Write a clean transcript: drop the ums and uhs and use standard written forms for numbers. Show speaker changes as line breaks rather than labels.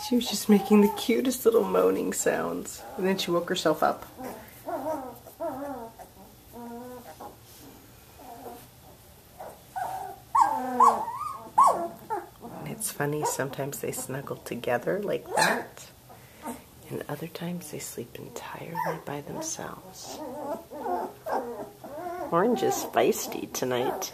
She was just making the cutest little moaning sounds. And then she woke herself up. And it's funny, sometimes they snuggle together like that. And other times they sleep entirely by themselves. Orange is feisty tonight.